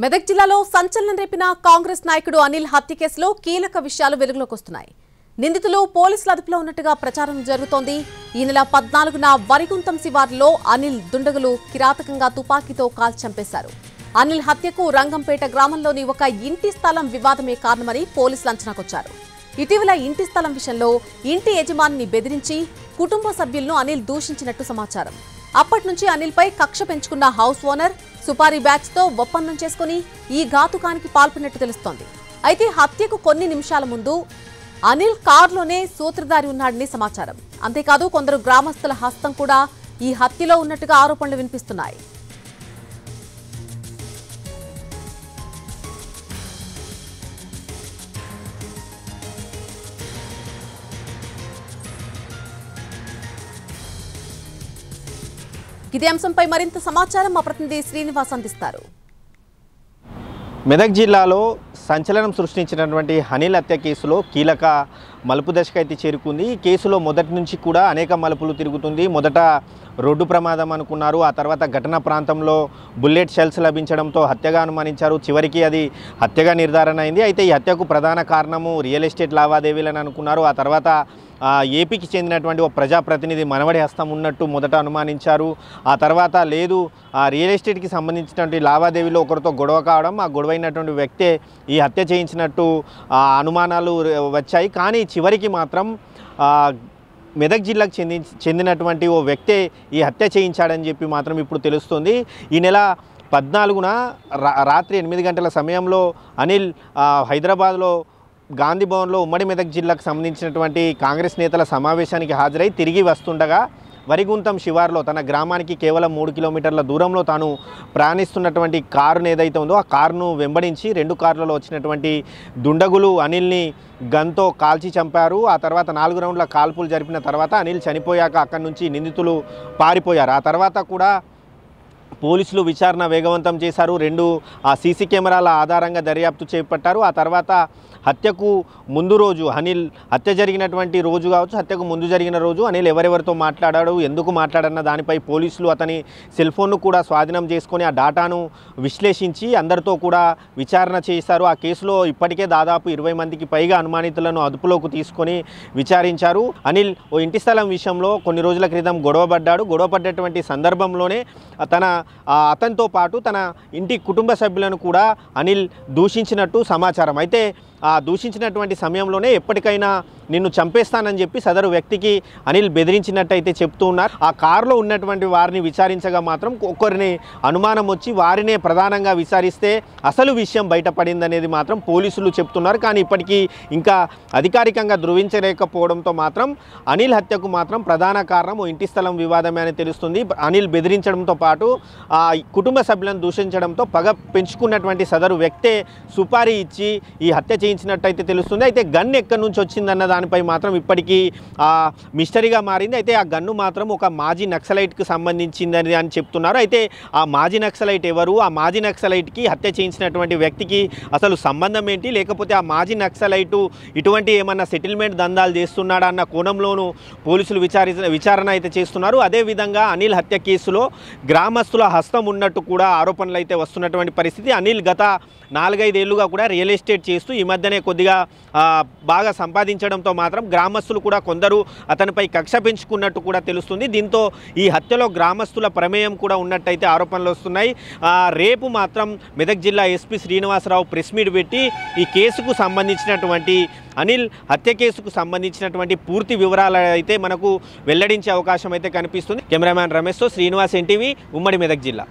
మెదక్ జిల్లాలో సంచలనం రేపిన కాంగ్రెస్ నాయకుడు అనిల్ హత్య కేసులో కీలక విషయాలు వెలుగులోకి వస్తున్నాయి. నిందితులు పోలీసుల అదుపులో ఉన్నట్టుగా ప్రచారం జరుగుతోంది. ఈ నెల 14న వరిగుంతం శివారులో అనిల్ దుండగులు కిరాతకంగా తుపాకీతో కాల్చి చంపేశారు. అనిల్ హత్యకు రంగంపేట గ్రామంలోని ఒక ఇంటి స్థలం వివాదమే కారణమని పోలీసులు అంచనాకొచ్చారు. ఇటీవల ఇంటి స్థలం విషయంలో ఇంటి యజమానిని బెదిరించి కుటుంబ సభ్యులను అనిల్ దూషించినట్టు సమాచారం. అప్పటి నుంచి అనిల్పై కక్ష పెంచుకున్న హౌస్ ఓనర్ సుపారీ బ్యాచ్తో ఒప్పందం చేసుకుని ఈ ఘాతుకానికి పాల్పడినట్టు తెలుస్తోంది. అయితే హత్యకు కొన్ని నిమిషాల ముందు అనిల్ కారులోనే సూత్రధారి ఉన్నాడని సమాచారం. అంతేకాదు కొందరు గ్రామస్తుల హస్తం కూడా ఈ హత్యలో ఉన్నట్టుగా ఆరోపణలు వినిపిస్తున్నాయి. ఇదే అంశంపై మరింత సమాచారం మా ప్రతినిధి శ్రీనివాస్ అందిస్తారు. మెదక్ జిల్లాలో సంచలనం సృష్టించినటువంటి అనిల్ హత్య కేసులో కీలక మలుపు దశకైతే చేరుకుంది. ఈ కేసులో మొదటి నుంచి కూడా అనేక మలుపులు తిరుగుతుంది. మొదట రోడ్డు ప్రమాదం అనుకున్నారు, ఆ తర్వాత ఘటనా ప్రాంతంలో బుల్లెట్ షెల్స్ లభించడంతో హత్యగా అనుమానించారు. చివరికి అది హత్యగా నిర్ధారణ అయింది. అయితే ఈ హత్యకు ప్రధాన కారణము రియల్ ఎస్టేట్ లావాదేవీలని అనుకున్నారు. ఆ తర్వాత ఏపీకి చెందినటువంటి ఒక ప్రజాప్రతినిధి మనవడి హస్తం ఉన్నట్టు మొదట అనుమానించారు. ఆ తర్వాత లేదు, ఆ రియల్ ఎస్టేట్కి సంబంధించినటువంటి లావాదేవీలో ఒకరితో గొడవ కావడం, ఆ గొడవైనటువంటి వ్యక్తే ఈ హత్య చేయించినట్టు అనుమానాలు వచ్చాయి. కానీ చివరికి మాత్రం మెదక్ జిల్లాకు చెందినటువంటి ఓ వ్యక్తే ఈ హత్య చేయించాడని చెప్పి మాత్రం ఇప్పుడు తెలుస్తుంది. ఈ నెల 14న రాత్రి 8 గంటల సమయంలో అనిల్ హైదరాబాద్లో గాంధీ భవన్లో ఉమ్మడి మెదక్ జిల్లాకు సంబంధించినటువంటి కాంగ్రెస్ నేతల సమావేశానికి హాజరై తిరిగి వస్తుండగా వరిగుంతం శివార్లో తన గ్రామానికి కేవలం 3 కిలోమీటర్ల దూరంలో తాను ప్రయాణిస్తున్నటువంటి కారును ఏదైతే ఉందో ఆ కారును వెంబడించి 2 కార్లలో వచ్చినటువంటి దుండగులు అనిల్ని గన్తో కాల్చి చంపారు. ఆ తర్వాత 4 రౌండ్ల కాల్పులు జరిపిన తర్వాత అనిల్ చనిపోయాక అక్కడి నుంచి నిందితులు పారిపోయారు. ఆ తర్వాత కూడా పోలీసులు విచారణ వేగవంతం చేశారు. 2 సీసీ కెమెరాల ఆధారంగా దర్యాప్తు చేపట్టారు. ఆ తర్వాత హత్యకు ముందు రోజు అనిల్ హత్య జరిగినటువంటి రోజు కావచ్చు, హత్యకు ముందు జరిగిన రోజు అనిల్ ఎవరెవరితో మాట్లాడాడు, ఎందుకు మాట్లాడన్న దానిపై పోలీసులు అతని సెల్ ఫోన్ను కూడా స్వాధీనం చేసుకొని ఆ డాటాను విశ్లేషించి అందరితో కూడా విచారణ చేశారు. ఆ కేసులో ఇప్పటికే దాదాపు 20 మందికి పైగా అనుమానితులను అదుపులోకి తీసుకొని విచారించారు. అనిల్ ఓ ఇంటి స్థలం విషయంలో కొన్ని రోజుల క్రితం గొడవపడ్డటువంటి సందర్భంలోనే అతనితో పాటు తన ఇంటి కుటుంబ సభ్యులను కూడా అనిల్ దూషించినట్టు సమాచారం. అయితే ఆ దూషించినటువంటి సమయంలోనే ఎప్పటికైనా నిన్ను చంపేస్తానని చెప్పి సదరు వ్యక్తికి అనిల్ బెదిరించినట్టయితే చెప్తూ ఉన్నారు. ఆ కారులో ఉన్నటువంటి వారిని విచారించగా మాత్రం ఒకరిని అనుమానం వచ్చి వారినే ప్రధానంగా విచారిస్తే అసలు విషయం బయటపడిందనేది మాత్రం పోలీసులు చెప్తున్నారు. కానీ ఇప్పటికీ ఇంకా అధికారికంగా ధృవించలేకపోవడంతో మాత్రం అనిల్ హత్యకు మాత్రం ప్రధాన కారణం ఓ ఇంటి స్థలం వివాదమే అని తెలుస్తుంది. అనిల్ బెదిరించడంతో పాటు ఆ కుటుంబ సభ్యులను దూషించడంతో పగ పెంచుకున్నటువంటి సదరు వ్యక్తే సుపారీ ఇచ్చి ఈ హత్య చేయించినట్టయితే తెలుస్తుంది. అయితే గన్ ఎక్కడి నుంచి వచ్చిందన్న దానిపై మాత్రం ఇప్పటికీ మిస్టరీగా మారింది. అయితే ఆ గన్ను మాత్రం ఒక మాజీ నక్సలైట్కి సంబంధించిందని అని చెప్తున్నారు. అయితే ఆ మాజీ నక్సలైట్ ఎవరు, ఆ మాజీ నక్సలైట్కి హత్య చేయించినటువంటి వ్యక్తికి అసలు సంబంధం ఏంటి, లేకపోతే ఆ మాజీ నక్సలైటు ఇటువంటి ఏమన్నా సెటిల్మెంట్ దందాలు చేస్తున్నాడా అన్న కోణంలోనూ పోలీసులు విచారణ అయితే చేస్తున్నారు. అదేవిధంగా అనిల్ హత్య కేసులో గ్రామస్తుల హస్తం ఉన్నట్టు కూడా ఆరోపణలు అయితే వస్తున్నటువంటి పరిస్థితి. అనిల్ గత 4-5 ఏళ్లుగా కూడా రియల్ ఎస్టేట్ చేస్తూ ఈ మధ్యనే కొద్దిగా బాగా సంపాదించడంతో మాత్రం గ్రామస్తులు కూడా కొందరు అతనిపై కక్ష పెంచుకున్నట్టు కూడా తెలుస్తుంది. దీంతో ఈ హత్యలో గ్రామస్తుల ప్రమేయం కూడా ఉన్నట్టయితే ఆరోపణలు వస్తున్నాయి. రేపు మాత్రం మెదక్ జిల్లా ఎస్పీ శ్రీనివాసరావు ప్రెస్ మీట్ పెట్టి ఈ కేసుకు సంబంధించినటువంటి అనిల్ హత్య కేసుకు సంబంధించినటువంటి పూర్తి వివరాలు అయితే మనకు వెల్లడించే అవకాశం అయితే కనిపిస్తుంది. కెమెరామ్యాన్ రమేష్తో శ్రీనివాస్, ఎన్టీవీ, ఉమ్మడి మెదక్ జిల్లా.